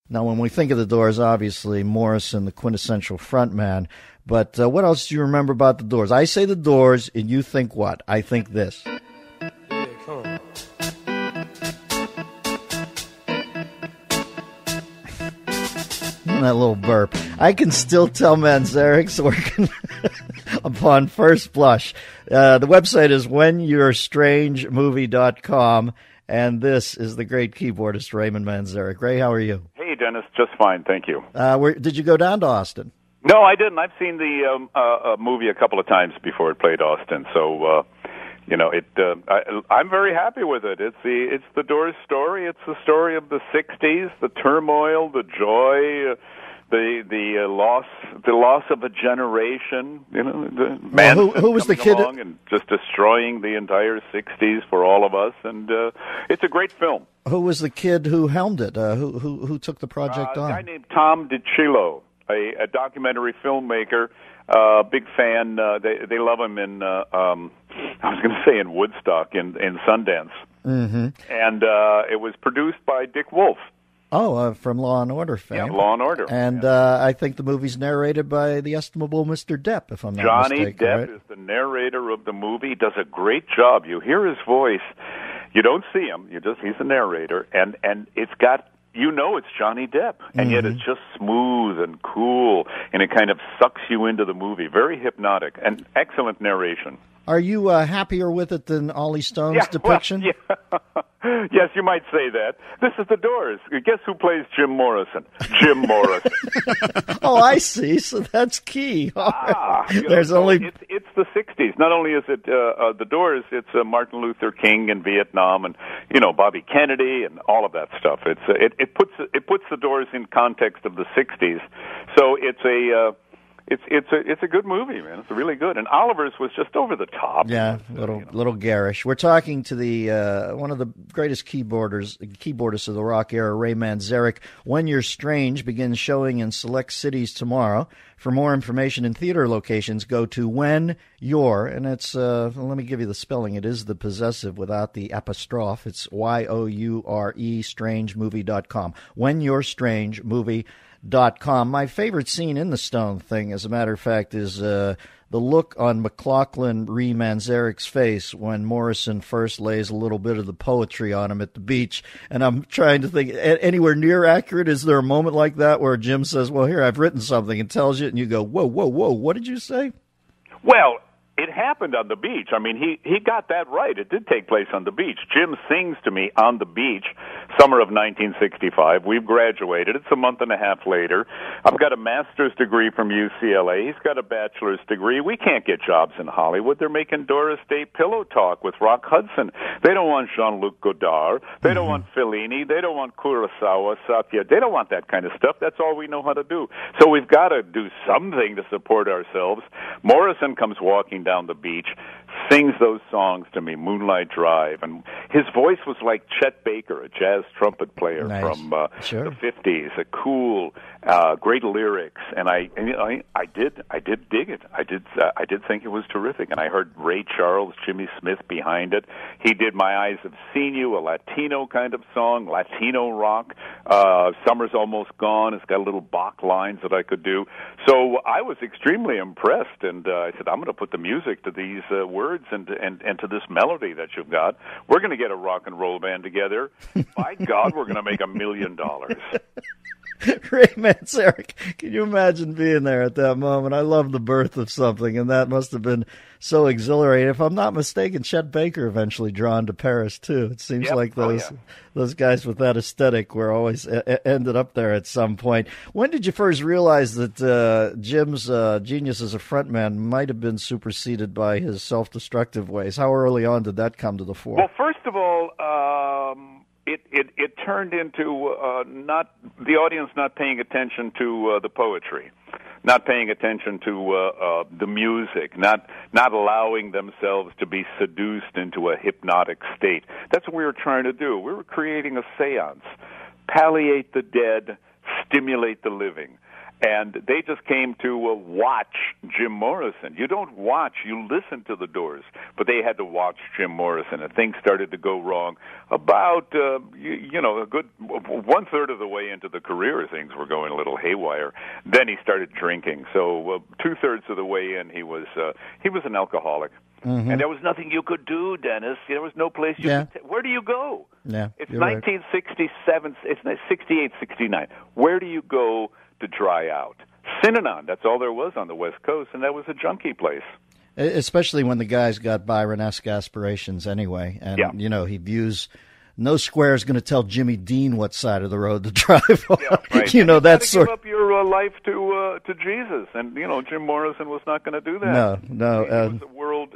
Now, when we think of the Doors, obviously Morrison, the quintessential frontman. But what else do you remember about the Doors? I say the Doors, and you think what? I think this. Yeah, come on. That little burp. I can still tell Manzarek's working upon first blush. The website is whenyourstrangemovie.com, and this is the great keyboardist Raymond Manzarek. Ray, how are you? Hey, Dennis, just fine, thank you. Did you go down to Austin? No, I didn't. I've seen the movie a couple of times before it played Austin, so I'm very happy with it. It's the Doors story. It's the story of the '60s, the turmoil, the joy, the loss of a generation. You know, the man who was the kid along and just destroying the entire '60s for all of us, and it's a great film. Who was the kid who helmed it? Who took the project on? A guy named Tom DiCillo, a documentary filmmaker. Big fan. They love him in. I was going to say in Woodstock, in Sundance, mm-hmm. And it was produced by Dick Wolf. Oh, from Law and Order fame. Yeah, Law and Order. And I think the movie's narrated by the estimable Mr. Depp, if I'm not mistaken. Johnny Depp right? is the narrator of the movie. He does a great job. You hear his voice. You don't see him. He's the narrator, and it's got. You know it's Johnny Depp, and yet it's just smooth and cool, and it kind of sucks you into the movie. Very hypnotic, and excellent narration. Are you happier with it than Ollie Stone's depiction? Well, yeah. Yes, you might say that. This is the Doors. Guess who plays Jim Morrison? Jim Morrison. Oh, I see. So that's key. There's only it's the '60s. Not only is it the Doors, it's Martin Luther King and Vietnam, and Bobby Kennedy and all of that stuff. It puts the Doors in context of the '60s. So it's a good movie, man. It's really good. And Oliver's was just over the top. Yeah, little garish. We're talking to the one of the greatest keyboardists of the rock era, Ray Manzarek. When You're Strange begins showing in select cities tomorrow. For more information and theater locations, go to When You're, and it's let me give you the spelling. It is the possessive without the apostrophe. It's YOURE strangemovie.com. whenyourstrangemovie.com. My favorite scene in the Stone thing, as a matter of fact, is the look on McLaughlin Ree Manzarek's face when Morrison first lays a little bit of the poetry on him at the beach. And I'm trying to think, anywhere near accurate, is there a moment like that where Jim says, well, here, I've written something, and tells you, and you go, whoa, what did you say? Well, it happened on the beach. I mean, he got that right. It did take place on the beach. Jim sings to me on the beach, summer of 1965. We've graduated. It's a month and a half later. I've got a master's degree from UCLA. He's got a bachelor's degree. We can't get jobs in Hollywood. They're making Doris Day Pillow Talk with Rock Hudson. They don't want Jean-Luc Godard. They don't want Fellini. They don't want Kurosawa, Satya. They don't want that kind of stuff. That's all we know how to do. So we've got to do something to support ourselves. Morrison comes walking down the beach, sings those songs to me, Moonlight Drive, and his voice was like Chet Baker, a jazz trumpet player from the 50s, a cool, great lyrics, and I did dig it. I did think it was terrific, and I heard Ray Charles, Jimmy Smith behind it. He did My Eyes Have Seen You, a Latino kind of song, Latino rock. Summer's Almost Gone. It's got little Bach lines that I could do. So I was extremely impressed, and I said, I'm going to put the music to these words and to this melody that you've got. We're going to get a rock and roll band together. By God, we're going to make $1 million. Ray Manzarek, can you imagine being there at that moment? I love the birth of something, and that must have been so exhilarating. If I'm not mistaken, Chet Baker eventually drawn to Paris, too. It seems like those guys with that aesthetic were always ended up there at some point. When did you first realize that Jim's genius as a frontman might have been superseded by his self-destructive ways? How early on did that come to the fore? Well, first of all, it turned into not the audience not paying attention to the poetry, not paying attention to the music, not allowing themselves to be seduced into a hypnotic state. That's what we were trying to do. We were creating a seance, palliate the dead, stimulate the living. And they just came to watch Jim Morrison. You don't watch, you listen to the Doors. But they had to watch Jim Morrison, and things started to go wrong. About, a good one-third of the way into the career, things were going a little haywire. Then he started drinking. So two-thirds of the way in, he was an alcoholic. Mm-hmm. And there was nothing you could do, Dennis. There was no place you could where do you go? Yeah, it's 1967, it's 68, 69. Where do you go to dry out? Synanon, that's all there was on the West Coast, and that was a junkie place. Especially when the guy's got Byron-esque aspirations anyway. And, he views no square is going to tell Jimmy Dean what side of the road to drive on. Yeah, right. That's give up your life to Jesus. And, Jim Morrison was not going to do that. No.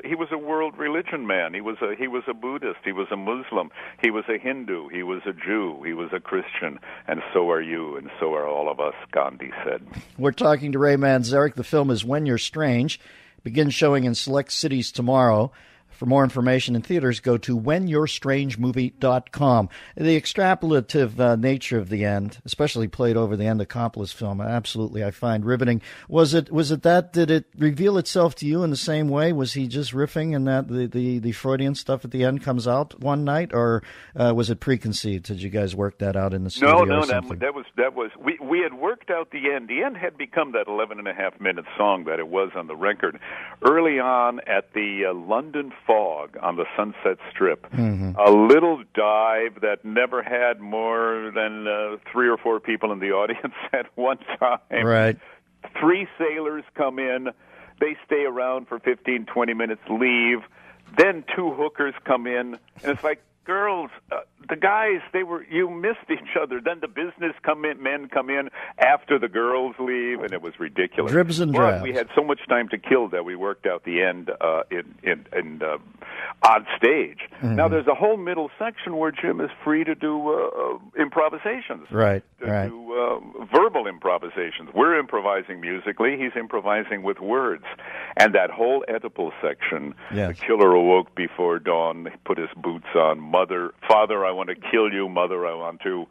He was a world religion man. He was a Buddhist. He was a Muslim. He was a Hindu. He was a Jew. He was a Christian. And so are you, and so are all of us, Gandhi said. We're talking to Ray Manzarek. The film is When You're Strange. Begins showing in select cities tomorrow. For more information in theaters, go to whenyourstrangemovie.com. The extrapolative nature of the end, especially played over the end of Coppola's film, absolutely I find riveting. Was it that? Did it reveal itself to you in the same way? Was he just riffing and that the Freudian stuff at the end comes out one night, or was it preconceived? Did you guys work that out in the studio? No, or something? that was we had worked out the end. The end had become that 11.5-minute song that it was on the record early on at the London Fog on the Sunset Strip. Mm-hmm. A little dive that never had more than 3 or 4 people in the audience at one time. Right. 3 sailors come in. They stay around for 15, 20 minutes, leave. Then 2 hookers come in. And it's like, girls, the guys, you missed each other. Then the business men come in after the girls leave, and it was ridiculous. Dribs and drabs. We had so much time to kill that we worked out the end on stage. Mm-hmm. Now there's a whole middle section where Jim is free to do improvisations. Right. Do verbal improvisations. We're improvising musically. He's improvising with words. And that whole Oedipal section, yes. The killer awoke before dawn, put his boots on, Father, I want to kill you, Mother, I want to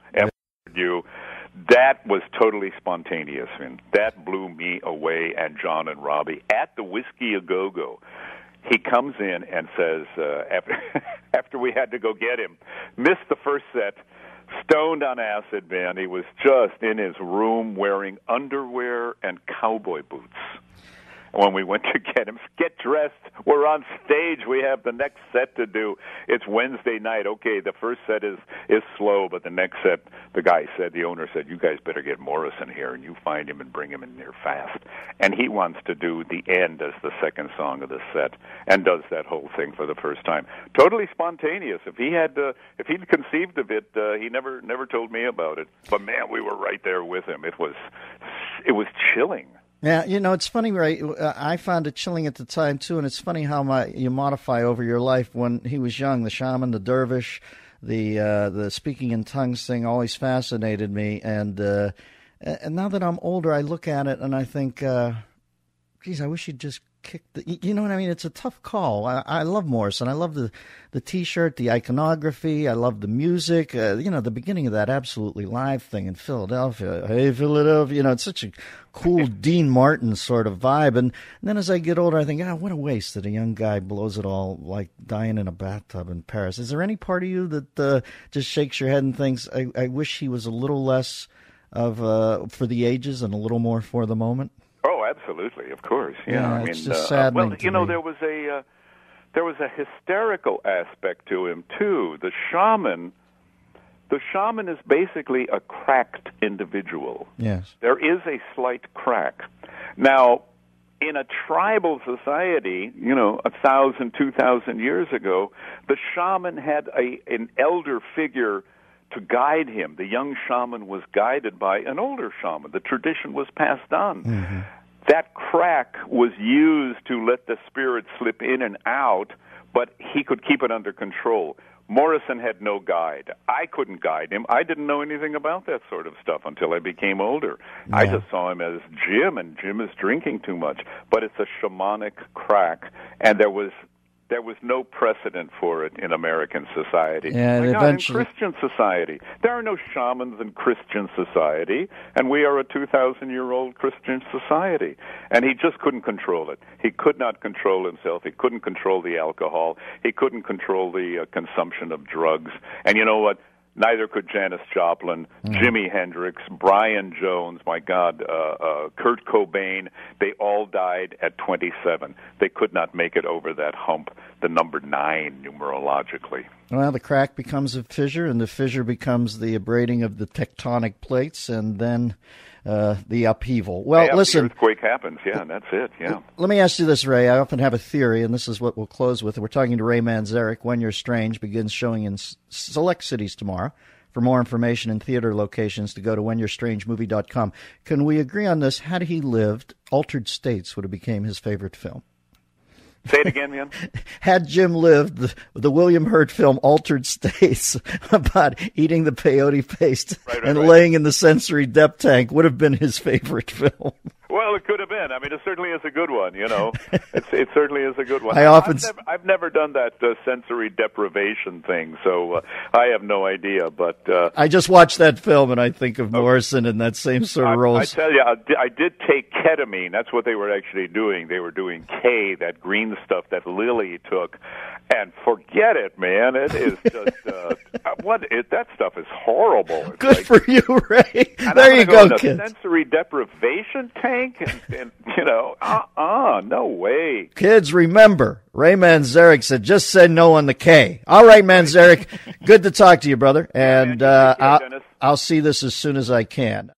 you. That was totally spontaneous, and that blew me away and John and Robbie at the Whiskey A Go-Go. He comes in and says, after we had to go get him, missed the first set, stoned on acid, man. He was just in his room wearing underwear and cowboy boots. When we went to get him, get dressed. We're on stage. We have the next set to do. It's Wednesday night. Okay, the first set is slow, but the next set, the owner said, you guys better get Morrison here, and you find him and bring him in there fast. And he wants to do the end as the second song of the set, and does that whole thing for the first time. Totally spontaneous. If he'd conceived of it, he never told me about it. But man, we were right there with him. It was chilling. Yeah, it's funny, right? I found it chilling at the time, too, and it's funny how you modify over your life. When he was young, the shaman, the dervish, the speaking in tongues thing always fascinated me. And now that I'm older, I look at it and I think, geez, I wish he'd just kick you know what I mean? It's a tough call. I love Morrison. I love the T-shirt, the iconography. I love the music. The beginning of that Absolutely Live thing in Philadelphia. Hey, Philadelphia. It's such a cool Dean Martin sort of vibe. And then as I get older, I think, what a waste that a young guy blows it all like dying in a bathtub in Paris. Is there any part of you that just shakes your head and thinks, I wish he was a little less of for the ages and a little more for the moment? Oh, absolutely, of course. Yeah, it's just saddening. Well, there was a hysterical aspect to him too. The shaman is basically a cracked individual. Yes, there is a slight crack. Now, in a tribal society, 1,000, 2,000 years ago, the shaman had an elder figure to guide him. The young shaman was guided by an older shaman. The tradition was passed on. Mm-hmm. That crack was used to let the spirit slip in and out, but he could keep it under control. Morrison had no guide. I couldn't guide him. I didn't know anything about that sort of stuff until I became older. Yeah. I just saw him as Jim, and Jim is drinking too much. But it's a shamanic crack, and there was There was no precedent for it in American society. And My God, eventually, in Christian society, there are no shamans in Christian society, and we are a 2,000-year-old Christian society. And he just couldn't control it. He could not control himself. He couldn't control the alcohol. He couldn't control the consumption of drugs. And you know what? Neither could Janis Joplin, Jimi Hendrix, Brian Jones, my God, Kurt Cobain. They all died at 27. They could not make it over that hump, the number 9 numerologically. well, the crack becomes a fissure, and the fissure becomes the abrading of the tectonic plates, and then the upheaval. Well, listen. The earthquake happens, yeah, and that's it, yeah. Let me ask you this, Ray. I often have a theory, and this is what we'll close with. We're talking to Ray Manzarek. When You're Strange begins showing in select cities tomorrow. For more information and theater locations, to go to whenyourstrangemovie.com. Can we agree on this? Had he lived, Altered States would have became his favorite film. Say it again, man. Had Jim lived, the William Hurt film Altered States about eating the peyote paste and laying in the sensory depth tank would have been his favorite film. Well, it could have been. I mean, it certainly is a good one, you know. It certainly is a good one. I've never done that sensory deprivation thing, so I have no idea. But I just watched that film, and I think of Morrison in that same sort of role. I tell you, I did take ketamine. That's what they were actually doing. They were doing K, that green stuff that Lily took. And forget it, man. It is just that stuff is horrible. It's good for you, Ray. There you go, kids. Sensory deprivation tank, and you know, no way. Kids, remember, Ray Manzarek said, "Just say no on the K." All right, Manzarek, good to talk to you, brother, and I'll see this as soon as I can.